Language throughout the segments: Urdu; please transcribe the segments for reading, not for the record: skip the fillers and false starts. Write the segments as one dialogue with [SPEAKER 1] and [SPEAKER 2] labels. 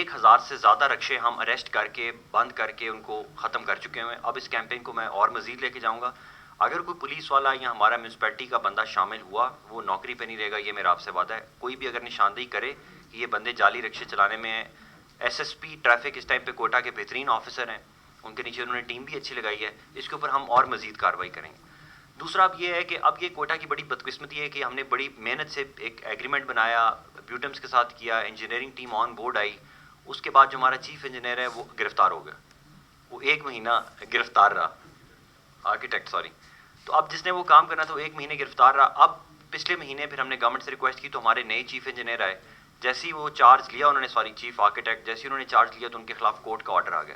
[SPEAKER 1] 1000 سے زیادہ رکشے ہم اریسٹ کر کے بند کر کے ان کو ختم کر چکے ہیں. اب اس کیمپین کو میں اور مزید لے کے جاؤں گا. اگر کوئی پولیس والا یا ہمارا میونسپلٹی کا بندہ شامل ہوا وہ نوکری پہ نہیں رہے گا, یہ میرا آپ سے وعدہ ہے. کوئی بھی اگر نشاندہی کرے کہ یہ بندے جعلی رکشے چلانے میں ہیں, ایس ایس پی ٹریفک اس ٹائم پہ کوئٹہ کے بہترین آفیسر ہیں, ان کے نیچے انہوں نے ٹیم بھی اچھی لگائی ہے, اس کے اوپر ہم اور مزید کارروائی کریں گے. دوسرا اب یہ ہے کہ اب یہ کوئٹہ کی بڑی بدقسمتی ہے کہ ہم نے بڑی محنت سے ایک ایگریمنٹ بنایا, بیوٹمس کے ساتھ کیا, انجینئرنگ ٹیم آن بورڈ آئی, اس کے بعد جو ہمارا چیف انجینئر ہے وہ گرفتار ہو گیا, وہ 1 مہینہ گرفتار رہا, آرکیٹیکٹ سوری. تو اب جس نے وہ کام کرنا تھا وہ 1 مہینے گرفتار رہا. اب پچھلے مہینے پھر ہم نے گورنمنٹ سے ریکویسٹ کی تو ہمارے نئے چیف انجینئر آئے, جیسے ہی وہ چارج لیا انہوں نے, سوری چیف آرکیٹیکٹ, جیسے ہی انہوں نے چارج لیا تو ان کے خلاف کورٹ کا آرڈر آ گیا.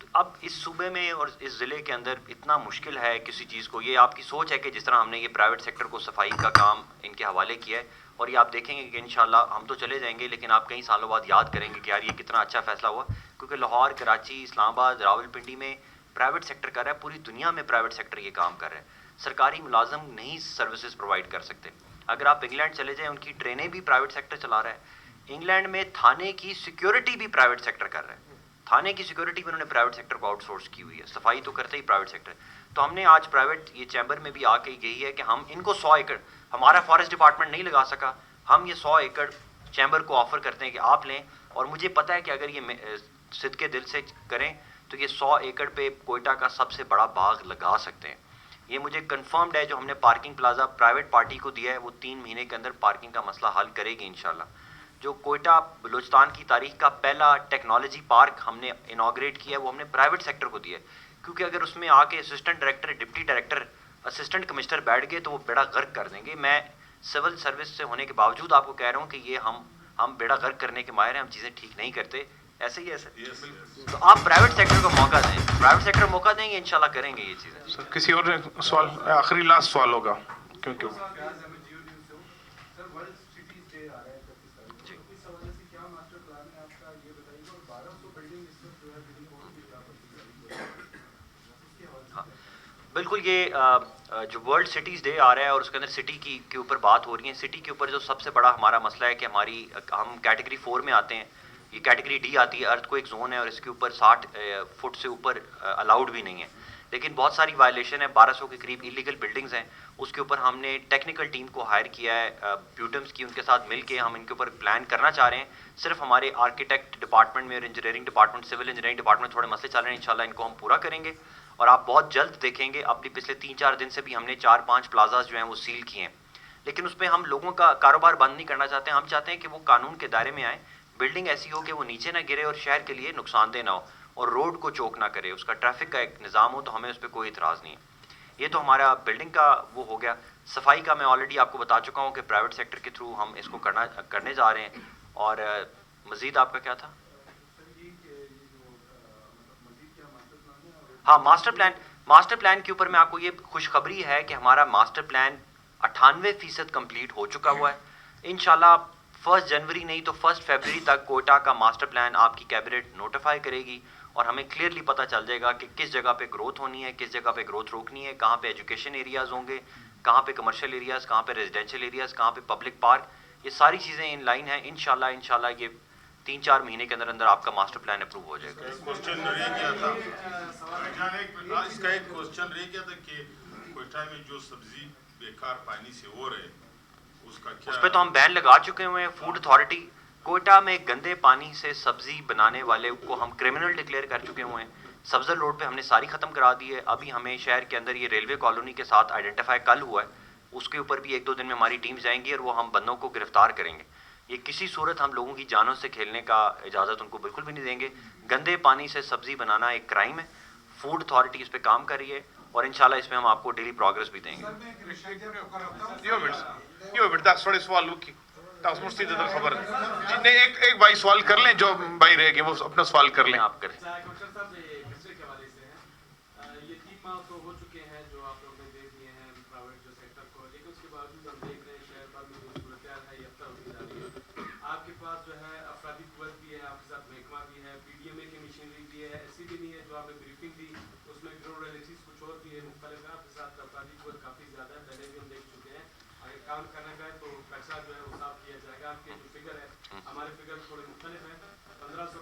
[SPEAKER 1] تو اب اس صوبے میں اور اس ضلع کے اندر اتنا مشکل ہے کسی چیز کو, یہ آپ کی سوچ ہے کہ جس طرح ہم نے یہ پرائیویٹ سیکٹر کو صفائی کا کام ان کے حوالے کیا ہے, اور یہ آپ دیکھیں گے کہ انشاءاللہ ہم تو چلے جائیں گے لیکن آپ کئی سالوں بعد یاد کریں گے کہ یار یہ کتنا اچھا فیصلہ ہوا, کیونکہ لاہور, کراچی, اسلام آباد, راولپنڈی میں پرائیویٹ سیکٹر کر رہا ہے, پوری دنیا میں پرائیویٹ سیکٹر یہ کام کر رہا ہے. سرکاری ملازم نہیں سروسز پرووائڈ کر سکتے. اگر آپ انگلینڈ چلے جائیں, ان کی ٹرینیں بھی پرائیویٹ سیکٹر چلا رہا ہے. انگلینڈ میں تھانے کی سیکیورٹی بھی پرائیویٹ سیکٹر کر رہا ہے, تھانے کی سیکیورٹی بھی انہوں نے پرائیویٹ سیکٹر کو آؤٹ سورس کی ہوئی ہے, صفائی تو کرتے ہی پرائیویٹ سیکٹر. تو ہم نے آج پرائیویٹ یہ چیمبر میں بھی آ کے یہی ہے کہ ہم ان کو 100 ایکڑ, ہمارا فارسٹ ڈپارٹمنٹ نہیں لگا سکا, ہم یہ 100 ایکڑ چیمبر کو آفر کرتے ہیں کہ آپ لیں. اور مجھے پتہ ہے کہ اگر یہ صدقے دل سے کریں تو یہ 100 ایکڑ پہ کوئٹہ کا سب سے بڑا باغ لگا سکتے ہیں. یہ مجھے کنفرمڈ ہے, جو ہم نے پارکنگ پلازا پرائیویٹ پارٹی کو دیا ہے وہ 3 مہینے کے اندر پارکنگ کا مسئلہ حل کرے گی انشاءاللہ. جو کوئٹہ بلوچستان کی تاریخ کا پہلا ٹیکنالوجی پارک ہم نے انوگریٹ کیا ہے وہ ہم نے پرائیویٹ سیکٹر کو دیا ہے, کیونکہ اگر اس میں آ کے assistant director, deputy director, assistant commissioner بیٹھ گئے تو وہ بیڑا غرق کر دیں گے. میں سول سروس سے ہونے کے باوجود آپ کو کہہ رہا ہوں کہ یہ ہم بیڑا غرق کرنے کے ماہر ہیں, ہم چیزیں ٹھیک نہیں کرتے. ایسے ہی ایسے تو آپ پرائیویٹ سیکٹر کو موقع دیں, پرائیویٹ سیکٹر موقع دیں گے, انشاءاللہ کریں گے یہ چیزیں.
[SPEAKER 2] سر کسی اور سوال, آخری لاسٹ سوال ہوگا کیونکہ
[SPEAKER 1] بالکل. یہ جو ورلڈ سٹیز ڈے آ رہا ہے اور اس کے اندر سٹی کی کے اوپر بات ہو رہی ہے, سٹی کے اوپر جو سب سے بڑا ہمارا مسئلہ ہے کہ ہم کیٹیگری 4 میں آتے ہیں, یہ کیٹیگری ڈی آتی ہے, ارتھ کو ایک زون ہے اور اس کے اوپر 60 فٹ سے اوپر الاؤڈ بھی نہیں ہے, لیکن بہت ساری وائلیشن ہے, 1200 کے قریب ایلیگل بلڈنگز ہیں. اس کے اوپر ہم نے ٹیکنیکل ٹیم کو ہائر کیا ہے, بیوٹمس کی, ان کے ساتھ مل کے ہم ان کے اوپر پلان کرنا چاہ رہے ہیں. صرف ہمارے آرکیٹیکٹ ڈپارٹمنٹ میں اور engineering department, civil engineering department میں تھوڑے مسئلے چل رہے ہیں, انشاءاللہ ان کو ہم پورا کریں گے. اور آپ بہت جلد دیکھیں گے, اپنی پچھلے 3-4 دن سے بھی ہم نے 4-5 پلازاز جو ہیں وہ سیل کیے ہیں, لیکن اس پہ ہم لوگوں کا کاروبار بند نہیں کرنا چاہتے. ہم چاہتے ہیں کہ وہ قانون کے دائرے میں آئیں, بلڈنگ ایسی ہو کہ وہ نیچے نہ گرے اور شہر کے لیے نقصان دہ نہ ہو, اور روڈ کو چوک نہ کرے, اس کا ٹریفک کا ایک نظام ہو, تو ہمیں اس پہ کوئی اعتراض نہیں ہے. یہ تو ہمارا بلڈنگ کا وہ ہو گیا. صفائی کا میں آلریڈی آپ کو بتا چکا ہوں کہ پرائیویٹ سیکٹر کے تھرو ہم اس کو کرنے جا رہے ہیں. اور مزید آپ کا کیا تھا؟ ہاں, ماسٹر پلان کے اوپر میں آپ کو یہ خوشخبری ہے کہ ہمارا ماسٹر پلان 98% کمپلیٹ ہو چکا ہوا ہے. انشاءاللہ 1 جنوری نہیں تو 1 فیبرری تک کوئٹہ کا ماسٹر پلان آپ کی کیبنٹ نوٹیفائی کرے گی, اور ہمیں کلیئرلی پتہ چل جائے گا کہ کس جگہ پہ گروتھ ہونی ہے, کس جگہ پہ گروتھ روکنی ہے, کہاں پہ ایجوکیشن ایریاز ہوں گے, کہاں پہ کمرشل ایریاز, کہاں پہ ریزیڈینشیل ایریاز, کہاں پہ پبلک پارک. یہ ساری چیزیں ان لائن ہیں. انشاءاللہ یہ 3-4 مہینے کے اندر آپ کا ماسٹر پلان اپروو ہو جائے گا.
[SPEAKER 3] کوسچن رہ گیا تھا, اس کا ایک کوسچن رہ گیا تھا کہ کوئٹہ میں جو سبزی بیکار پانی سے ہو رہے, اس کا کیا؟
[SPEAKER 1] اس پہ تو ہم بین لگا چکے ہوئے ہیں. فوڈ اتھارٹی کوئٹہ میں گندے پانی سے سبزی بنانے والے کو ہم کرمنل ڈکلیئر کر چکے ہوئے ہیں. سبزر روڈ پہ ہم نے ساری ختم کرا دی ہے. ابھی ہمیں شہر کے اندر یہ ریلوے کالونی کے ساتھ آئیڈینٹیفائی کل ہوا ہے, اس کے اوپر بھی 1-2 دن میں ہماری ٹیم جائیں گی اور وہ ہم بندوں کو گرفتار کریں گے. یہ کسی صورت ہم لوگوں کی جانوں سے کھیلنے کا اجازت ان کو بالکل بھی نہیں دیں گے. گندے پانی سے سبزی بنانا ایک کرائم ہے. فوڈ اتھارٹی اس پہ کام کر رہی ہے, اور انشاءاللہ اس میں ہم آپ کو ڈیلی پروگرس بھی دیں گے.
[SPEAKER 2] تھوڑے سوال کی خبر جی نہیں, ایک بھائی سوال کر لیں, جو بھائی رہ گئے وہ اپنا سوال کر لیں.
[SPEAKER 1] آپ کریں.
[SPEAKER 4] یہ 3 ماہ تو ہو چکے ہیں جو آپ لوگوں نے دے دیے ہیں پرائیویٹ جو سیکٹر کو, لیکن اس کے باوجود ہم دیکھ رہے ہیں شہر بھر میں جو صورتحال ہے یہ افتا ہوتی جا رہی ہے. آپ کے پاس جو ہے افرادی قوت بھی ہے, آپ کے ساتھ محکمہ بھی ہے, پی ڈی ایم اے کی مشینری بھی ہے, ایسی بھی نہیں ہے. جو آپ نے بریفنگ دی اس میں گراؤنڈ ریئلٹیز کچھ اور بھی ہے, مختلف ہے. آپ کے ساتھ افرادی قوت کافی زیادہ ہے, پہلے بھی ہم دیکھ چکے ہیں. اگر کام کرنے کا ہے تو پیسہ جو ہے وہ صاف کیا جائے گا. آپ کے جو فگر ہے, ہمارے فگر تھوڑے مختلف ہیں. 1500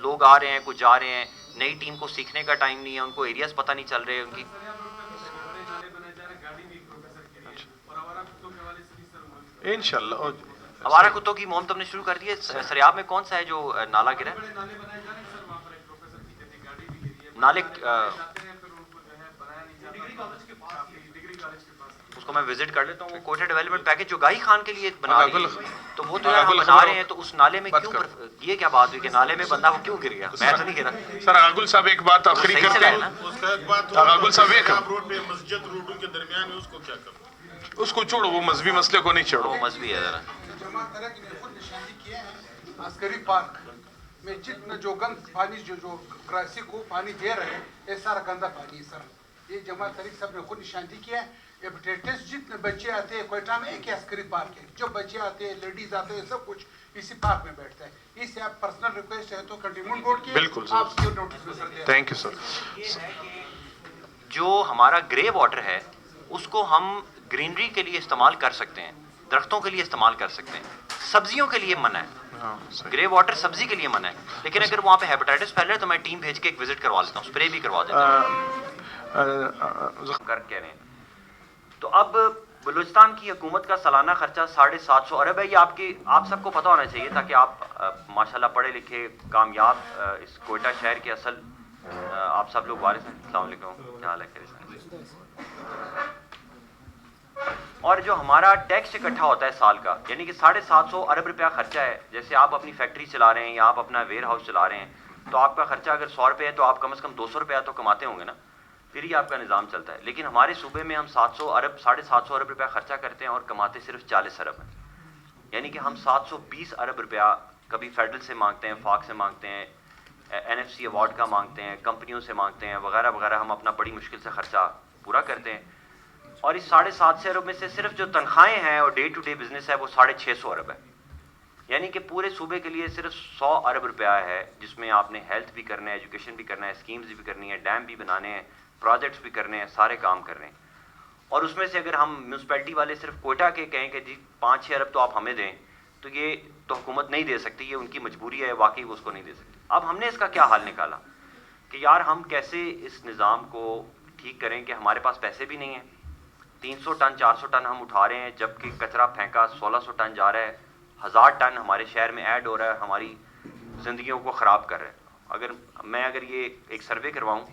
[SPEAKER 1] لوگ آ رہے ہیں کچھ جا رہے ہیں, نئی ٹیم کو سیکھنے کا ٹائم نہیں ہے, ان کو ایریاز پتہ نہیں چل رہے ان کی.
[SPEAKER 4] بڑے نالے بنائے جا رہے ہیں, گاڑی بھی پروفیسر کے لیے, اور آوارہ کتوں کے حوالے سے بھی سر
[SPEAKER 2] انشاءاللہ.
[SPEAKER 1] ہمارا کتوں کی مہم تم نے شروع کر دی ہے. سریاب میں کون سا ہے جو نالا گرا ہے؟
[SPEAKER 4] بڑے نالے بنائے جا رہے ہیں سر, وہاں پر ایک پروفیسر کی کہتے ہیں گاڑی بھی گری ہے,
[SPEAKER 1] نالے
[SPEAKER 4] جاتے ہیں پھر ان کو جو ہے بنایا نہیں جاتا. ڈگری کالج کے پاس, ڈگری کالج کے پاس
[SPEAKER 1] اس کو میں وزٹ کر لیتا ہوں. وہ کوئٹہ ڈیولپمنٹ پیکج جو گاہی خان کے لیے بنا رہی ہے, تو وہ تو یار ہم بنا رہے ہیں, تو اس نالے میں کیوں یہ کیا بات ہوئی کہ نالے میں بندہ وہ کیوں گر گیا؟ میں تو نہیں گرا.
[SPEAKER 2] سر آغل صاحب ایک بات آخری
[SPEAKER 1] صحیح سے
[SPEAKER 2] کرتے
[SPEAKER 1] لائے
[SPEAKER 2] ہیں.
[SPEAKER 1] نا.
[SPEAKER 3] اس کا ایک بات
[SPEAKER 2] آغل صاحب ایک
[SPEAKER 3] روڈ پہ مسجد روڈوں کے درمیان ہے, اس کو کیا کرنا؟
[SPEAKER 2] اس کو چھوڑو, وہ مذہبی مسئلے کو نہیں چھوڑو.
[SPEAKER 1] وہ مذہبی ہے ذرا.
[SPEAKER 5] جماعت طرح کی خود نشاندہی کیے ہیں عسکری پارک میں, جتنا جو گند پانی جو کراسی کو پانی دے رہے ہیں, یہ سارا گندا پانی ہے سر. یہ جماعت طریق صاحب نے خود نشاندہی کیا ہے. ایپیٹائٹس جتنے بچے آتے ہیں کوئٹہ میں, ایک ہی عسکری پارک ہے, جو بچے آتے ہیں لیڈیز آتے ہیں سب کچھ اسی پارک میں بیٹھتا ہے. اس سے آپ پرسنل ریکویسٹ ہے تو کنٹینمنٹ بورڈ کی
[SPEAKER 2] بالکل سر.
[SPEAKER 5] آپ کی نوٹس میں سر دیں.
[SPEAKER 2] Thank you sir.
[SPEAKER 1] یہ ہے کہ جو ہمارا گرے واٹر ہے اس کو ہم گرینری کے لیے استعمال کر سکتے ہیں, درختوں کے لیے استعمال کر سکتے ہیں, سبزیوں کے لیے منع ہے. گرے واٹر سبزی کے لیے منع ہے, لیکن اگر وہاں پہ ہیپیٹائٹس پھیل رہا ہے تو میں ٹیم بھیج کے ایک وزٹ کروا لیتا ہوں, اسپرے بھی کروا دیتا ہوں کر کے رہے ہیں. تو اب بلوچستان کی حکومت کا سالانہ خرچہ 750 ارب ہے. یہ آپ سب کو پتہ ہونا چاہیے تاکہ آپ ماشاءاللہ پڑھے لکھے کامیاب اس کوئٹہ شہر کے اصل آپ سب لوگ وارث ہیں. السلام علیکم, کیا حال ہے؟ اور جو ہمارا ٹیکس اکٹھا ہوتا ہے سال کا, یعنی کہ 750 ارب روپیہ خرچہ ہے. جیسے آپ اپنی فیکٹری چلا رہے ہیں یا آپ اپنا ویئر ہاؤس چلا رہے ہیں, تو آپ کا خرچہ اگر 100 روپے ہے تو آپ کم از کم 200 روپیہ تو کماتے ہوں گے نا, پھر ہی آپ کا نظام چلتا ہے. لیکن ہمارے صوبے میں ہم 750 ارب روپیہ خرچہ کرتے ہیں اور کماتے صرف 40 ارب ہیں. یعنی کہ ہم 720 ارب روپیہ کبھی فیڈرل سے مانگتے ہیں, فاک سے مانگتے ہیں, NFC ایوارڈ کا مانگتے ہیں, کمپنیوں سے مانگتے ہیں وغیرہ وغیرہ. ہم اپنا بڑی مشکل سے خرچہ پورا کرتے ہیں. اور اس 750 ارب میں سے صرف جو تنخواہیں ہیں اور ڈے ٹو ڈے بزنس ہے وہ 650 ارب ہے. یعنی کہ پورے صوبے کے لیے صرف 100 ارب روپیہ ہے, جس میں آپ نے ہیلتھ بھی کرنا ہے, ایجوکیشن بھی کرنا ہے, اسکیمز بھی کرنی ہے, ڈیم بھی بنانے ہیں, پروجیکٹس بھی کرنے ہیں, سارے کام کر رہے ہیں. اور اس میں سے اگر ہم میونسپلٹی والے صرف کوئٹہ کے کہیں کہ جی 5-6 ارب تو آپ ہمیں دیں, تو یہ تو حکومت نہیں دے سکتی, یہ ان کی مجبوری ہے, واقعی وہ اس کو نہیں دے سکتی. اب ہم نے اس کا کیا حل نکالا کہ یار ہم کیسے اس نظام کو ٹھیک کریں کہ ہمارے پاس پیسے بھی نہیں ہیں. 300 ٹن 400 ٹن ہم اٹھا رہے ہیں, جبکہ کچرا پھینکا 1600 ٹن جا رہا ہے, 1000 ٹن ہمارے شہر میں ایڈ ہو رہا ہے, ہماری زندگیوں کو خراب کر رہا ہے. اگر یہ ایک سروے کرواؤں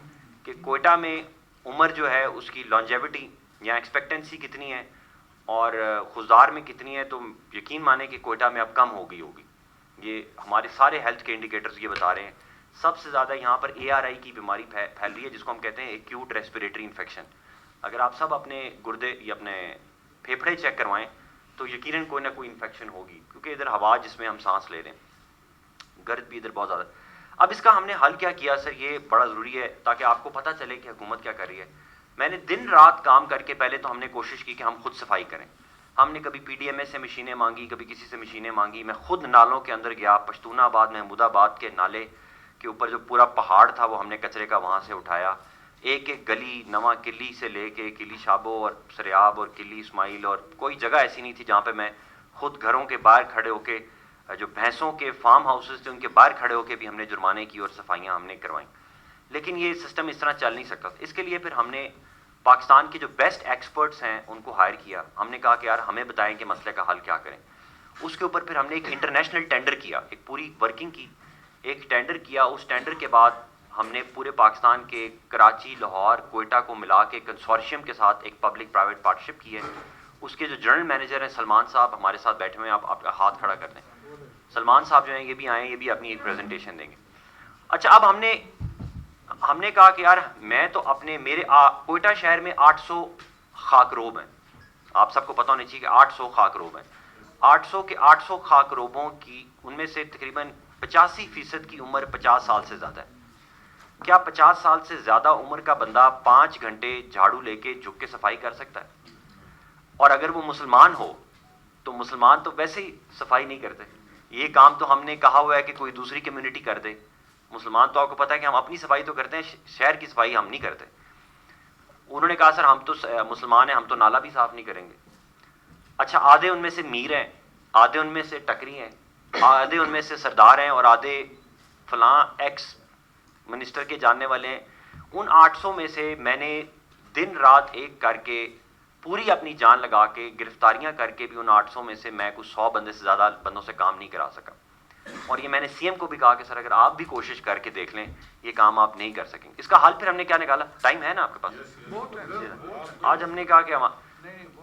[SPEAKER 1] کہ کوئٹہ میں عمر جو ہے اس کی لانجیوٹی یا ایکسپیکٹنسی کتنی ہے اور خضدار میں کتنی ہے, تو یقین مانیں کہ کوئٹہ میں اب کم ہو گئی ہوگی. یہ ہمارے سارے ہیلتھ کے انڈیکیٹرز یہ بتا رہے ہیں. سب سے زیادہ یہاں پر ARI کی بیماری پھیل رہی ہے, جس کو ہم کہتے ہیں ایکیوٹ ریسپیریٹری انفیکشن. اگر آپ سب اپنے گردے یا اپنے پھیپھڑے چیک کروائیں تو یقیناً کوئی نہ کوئی انفیکشن ہوگی, کیونکہ ادھر ہوا جس میں ہم سانس لے رہے ہیں, گرد بھی ادھر بہت زیادہ. اب اس کا ہم نے حل کیا کیا سر, یہ بڑا ضروری ہے تاکہ آپ کو پتہ چلے کہ حکومت کیا کر رہی ہے. میں نے دن رات کام کر کے پہلے تو ہم نے کوشش کی کہ ہم خود صفائی کریں. ہم نے کبھی PDMA سے مشینیں مانگی, کبھی کسی سے مشینیں مانگی. میں خود نالوں کے اندر گیا, پشتون آباد محمود آباد کے نالے کے اوپر جو پورا پہاڑ تھا وہ ہم نے کچرے کا وہاں سے اٹھایا. ایک ایک گلی نواں قلی سے لے کے قلی شابو اور سریاب اور قلی اسماعیل, اور کوئی جگہ ایسی نہیں تھی جہاں پہ میں خود گھروں کے باہر کھڑے ہو کے, جو بھینسوں کے فارم ہاؤسز تھے ان کے باہر کھڑے ہو کے بھی ہم نے جرمانے کی اور صفائیاں ہم نے کروائیں. لیکن یہ سسٹم اس طرح چل نہیں سکتا. اس کے لیے پھر ہم نے پاکستان کے جو بیسٹ ایکسپرٹس ہیں ان کو ہائر کیا. ہم نے کہا کہ یار ہمیں بتائیں کہ مسئلے کا حل کیا کریں. اس کے اوپر پھر ہم نے ایک انٹرنیشنل ٹینڈر کیا, ایک پوری ورکنگ کی, ایک ٹینڈر کیا. اس ٹینڈر کے بعد ہم نے پورے پاکستان کے کراچی, لاہور, کوئٹہ کو ملا کے کنسورشیم کے ساتھ ایک پبلک پرائیویٹ پارٹنرشپ کی ہے. اس کے جو جنرل مینیجر ہیں سلمان صاحب ہمارے ساتھ بیٹھے ہوئے ہیں, آپ کا ہاتھ کھڑا کر دیں. سلمان صاحب جو ہیں یہ بھی آئیں, یہ بھی اپنی ایک پریزنٹیشن دیں گے. اچھا, اب ہم نے کہا کہ یار میں تو میرے کوئٹہ شہر میں 800 خاک روب ہیں. آپ سب کو پتہ ہونا چاہیے کہ 800 خاک روب ہیں. 800 کے 800 خاک روبوں کی ان میں سے تقریباً 85% کی عمر 50 سال سے زیادہ ہے. کیا 50 سال سے زیادہ عمر کا بندہ 5 گھنٹے جھاڑو لے کے جھک کے صفائی کر سکتا ہے؟ اور اگر وہ مسلمان ہو تو مسلمان تو ویسے ہی صفائی نہیں کرتے. یہ کام تو ہم نے کہا ہوا ہے کہ کوئی دوسری کمیونٹی کر دے. مسلمان تو آپ کو پتہ ہے کہ ہم اپنی صفائی تو کرتے ہیں, شہر کی صفائی ہم نہیں کرتے. انہوں نے کہا سر ہم تو مسلمان ہیں, ہم تو نالا بھی صاف نہیں کریں گے. اچھا, آدھے ان میں سے میر ہیں, آدھے ان میں سے ٹکری ہیں, آدھے ان میں سے سردار ہیں, اور آدھے فلاں ایکس منسٹر کے جاننے والے ہیں. ان 800 میں سے میں نے دن رات ایک کر کے پوری اپنی جان لگا کے گرفتاریاں کر کے بھی ان 800 میں سے میں کچھ 100 بندے سے زیادہ بندوں سے کام نہیں کرا سکا. اور یہ میں نے سی ایم کو بھی کہا کہ سر اگر آپ بھی کوشش کر کے دیکھ لیں یہ کام آپ نہیں کر سکیں. اس کا حل پھر ہم نے کیا نکالا؟ ٹائم ہے نا آپ کے پاس؟ آج ہم نے کہا کہ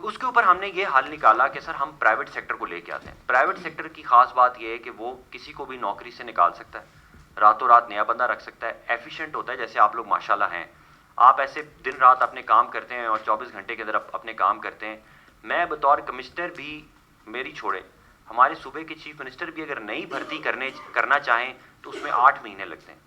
[SPEAKER 1] اس کے اوپر ہم نے یہ حل نکالا کہ سر ہم پرائیویٹ سیکٹر کو لے کے آتے ہیں. پرائیویٹ سیکٹر کی خاص بات یہ ہے کہ وہ کسی کو بھی نوکری سے نکال سکتا ہے, راتوں رات نیا بندہ رکھ سکتا ہے, ایفیشینٹ ہوتا ہے. جیسے آپ لوگ ماشاءاللہ ہیں, آپ ایسے دن رات اپنے کام کرتے ہیں اور 24 گھنٹے کے اندر اپنے کام کرتے ہیں. میں بطور کمشنر بھی, میری چھوڑے, ہمارے صوبے کے چیف منسٹر بھی اگر نئی بھرتی کرنا چاہیں تو اس میں 8 مہینے لگتے ہیں.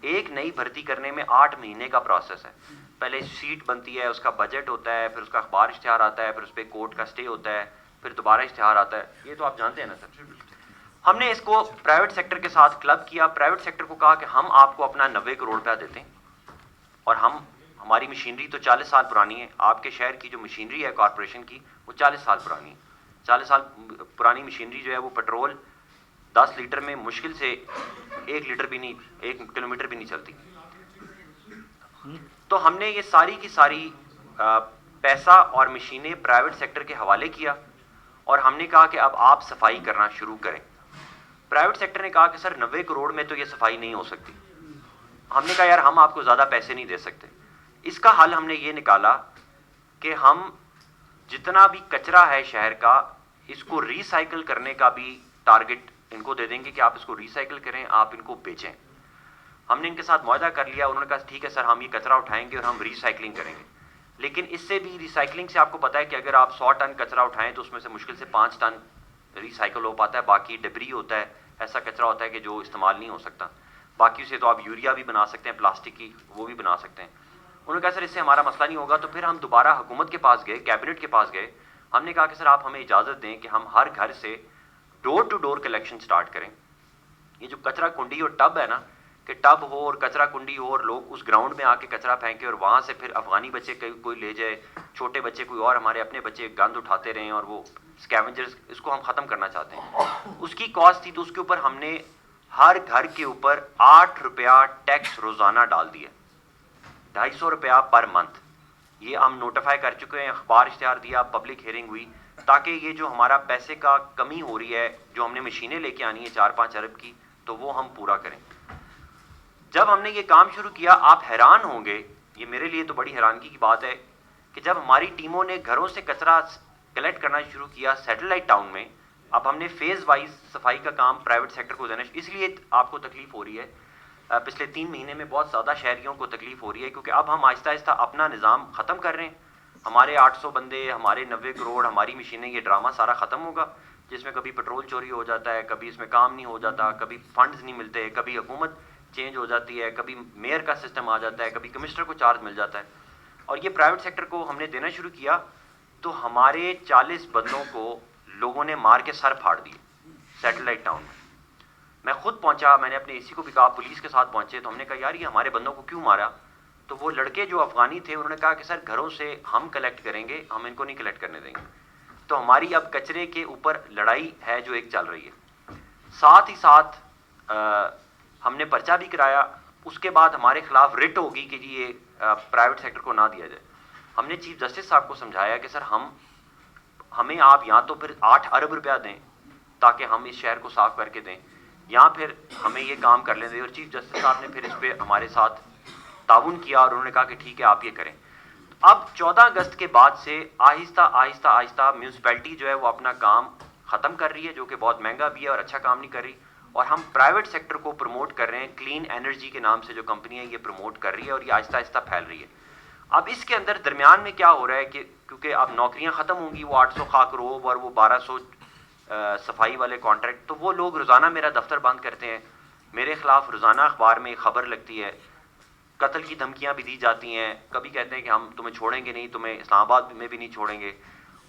[SPEAKER 1] ایک نئی بھرتی کرنے میں 8 مہینے کا پروسیس ہے. پہلے سیٹ بنتی ہے, اس کا بجٹ ہوتا ہے, پھر اس کا اخبار اشتہار آتا ہے, پھر اس پہ کورٹ کا سٹے ہوتا ہے, پھر دوبارہ اشتہار آتا ہے. یہ تو آپ جانتے ہیں نا سر. ہم نے اس کو پرائیویٹ سیکٹر کے ساتھ کلب کیا. پرائیویٹ سیکٹر کو کہا کہ ہم آپ کو اپنا 90 کروڑ روپیہ دیتے ہیں اور ہماری مشینری تو 40 سال پرانی ہے. آپ کے شہر کی جو مشینری ہے کارپوریشن کی وہ 40 سال پرانی ہے. 40 سال پرانی مشینری جو ہے وہ پیٹرول 10 لیٹر میں مشکل سے 1 لیٹر بھی نہیں, 1 کلومیٹر بھی نہیں چلتی. تو ہم نے یہ ساری کی ساری پیسہ اور مشینیں پرائیویٹ سیکٹر کے حوالے کیا اور ہم نے کہا کہ اب آپ صفائی کرنا شروع کریں. پرائیویٹ سیکٹر نے کہا کہ سر 90 کروڑ میں تو یہ صفائی نہیں ہو سکتی. ہم نے کہا یار ہم آپ کو زیادہ پیسے نہیں دے سکتے. اس کا حل ہم نے یہ نکالا کہ ہم جتنا بھی کچرا ہے شہر کا, اس کو ری سائیکل کرنے کا بھی ٹارگٹ ان کو دے دیں گے کہ آپ اس کو ری سائیکل کریں, آپ ان کو بیچیں. ہم نے ان کے ساتھ معاہدہ کر لیا. انہوں نے کہا ٹھیک ہے سر ہم یہ کچرا اٹھائیں گے اور ہم ری سائیکلنگ کریں گے. لیکن اس سے بھی ری سائیکلنگ سے آپ کو پتہ ہے کہ اگر آپ 100 ٹن کچرا اٹھائیں تو اس میں سے مشکل سے 5 ٹن ری سائیکل ہو پاتا ہے. باقی ڈبری ہوتا ہے, ایسا کچرا ہوتا ہے کہ جو استعمال نہیں ہو سکتا. باقی سے تو آپ یوریا بھی بنا سکتے ہیں, پلاسٹک کی وہ بھی بنا سکتے ہیں. انہوں نے کہا سر اس سے ہمارا مسئلہ نہیں ہوگا. تو پھر ہم دوبارہ حکومت کے پاس گئے, کیبنٹ کے پاس گئے. ہم نے کہا کہ سر آپ ہمیں اجازت دیں کہ ہم ہر گھر سے ڈور ٹو ڈور کلیکشن سٹارٹ کریں. یہ جو کچرا کنڈی اور ٹب ہے نا, کہ ٹب ہو اور کچرا کنڈی ہو اور لوگ اس گراؤنڈ میں آ کے کچرا پھینکے اور وہاں سے پھر افغانی بچے کوئی لے جائے, چھوٹے بچے کوئی اور ہمارے اپنے بچے گند اٹھاتے رہیں اور وہ اسکیونجرز, اس کو ہم ختم کرنا چاہتے ہیں. اس کی کاسٹ تھی تو اس کے اوپر ہم نے ہر گھر کے اوپر 8 روپیہ ٹیکس روزانہ ڈال دیا, 250 روپیہ پر منتھ. یہ ہم نوٹیفائی کر چکے ہیں, اخبار اشتہار دیا, پبلک ہیئرنگ ہوئی, تاکہ یہ جو ہمارا پیسے کا کمی ہو رہی ہے, جو ہم نے مشینیں لے کے آنی ہے 4-5 ارب کی, تو وہ ہم پورا کریں. جب ہم نے یہ کام شروع کیا, آپ حیران ہوں گے, یہ میرے لیے تو بڑی حیرانگی کی بات ہے کہ جب ہماری ٹیموں نے گھروں سے کچرا کلیکٹ کرنا شروع کیا سیٹلائٹ ٹاؤن میں, اب ہم نے فیز وائز صفائی کا کام پرائیویٹ سیکٹر کو دینا. اس لیے آپ کو تکلیف ہو رہی ہے, پچھلے 3 مہینے میں بہت زیادہ شہریوں کو تکلیف ہو رہی ہے, کیونکہ اب ہم آہستہ آہستہ اپنا نظام ختم کر رہے ہیں. ہمارے 800 بندے, ہمارے 90 کروڑ, ہماری مشینیں, یہ ڈرامہ سارا ختم ہوگا, جس میں کبھی پیٹرول چوری ہو جاتا ہے, کبھی اس میں کام نہیں ہو جاتا, کبھی فنڈز نہیں ملتے, کبھی حکومت چینج ہو جاتی ہے, کبھی میئر کا سسٹم آ جاتا ہے, کبھی کمشنر کو چارج مل جاتا ہے. اور یہ پرائیویٹ سیکٹر کو ہم نے دینا شروع کیا تو ہمارے 40 بندوں کو لوگوں نے مار کے سر پھاڑ دیے سیٹلائٹ ٹاؤن میں. میں خود پہنچا, میں نے اپنے اے سی کو بھی کہا, پولیس کے ساتھ پہنچے, تو ہم نے کہا یار یہ ہمارے بندوں کو کیوں مارا؟ تو وہ لڑکے جو افغانی تھے انہوں نے کہا کہ سر گھروں سے ہم کلیکٹ کریں گے, ہم ان کو نہیں کلیکٹ کرنے دیں گے. تو ہماری اب کچرے کے اوپر لڑائی ہے جو ایک چل رہی ہے. ساتھ ہی ساتھ ہم نے پرچہ بھی کرایا. اس کے بعد ہمارے خلاف رٹ ہوگی کہ جی یہ پرائیویٹ سیکٹر کو نہ دیا جائے. ہم نے چیف جسٹس صاحب کو سمجھایا کہ سر ہمیں آپ یا تو پھر 8 ارب روپیہ دیں تاکہ ہم اس شہر کو صاف کر کے دیں, یا پھر ہمیں یہ کام کر لیں دیں. اور چیف جسٹس صاحب نے پھر اس پہ ہمارے ساتھ تعاون کیا اور انہوں نے کہا کہ ٹھیک ہے آپ یہ کریں. اب 14 اگست کے بعد سے آہستہ آہستہ آہستہ میونسپلٹی جو ہے وہ اپنا کام ختم کر رہی ہے, جو کہ بہت مہنگا بھی ہے اور اچھا کام نہیں کر رہی. اور ہم پرائیویٹ سیکٹر کو پروموٹ کر رہے ہیں, کلین انرجی کے نام سے جو کمپنی ہے یہ پروموٹ کر رہی ہے اور یہ آہستہ آہستہ پھیل رہی ہے. اب اس کے اندر درمیان میں کیا ہو رہا ہے کہ کیونکہ اب نوکریاں ختم ہوں گی, وہ 800 خاک روب اور وہ 1200 صفائی والے کانٹریکٹ, تو وہ لوگ روزانہ میرا دفتر بند کرتے ہیں. میرے خلاف روزانہ اخبار میں خبر لگتی ہے, قتل کی دھمکیاں بھی دی جاتی ہیں. کبھی کہتے ہیں کہ ہم تمہیں چھوڑیں گے نہیں, تمہیں اسلام آباد میں بھی نہیں چھوڑیں گے.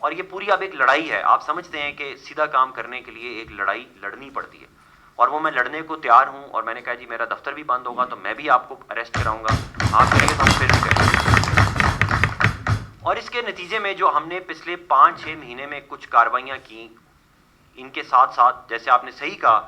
[SPEAKER 1] اور یہ پوری اب ایک لڑائی ہے. آپ سمجھتے ہیں کہ سیدھا کام کرنے کے لیے ایک لڑائی لڑنی پڑتی ہے, اور وہ میں لڑنے کو تیار ہوں. اور میں نے کہا جی میرا دفتر بھی بند ہوگا تو میں بھی آپ کو اریسٹ کراؤں گا, آپ کریے تو ہم پھر بھی کریں گے. اور اس کے نتیجے میں جو ہم نے پچھلے 5-6 مہینے میں کچھ کاروائیاں کی, ان کے ساتھ ساتھ جیسے آپ نے صحیح کہا,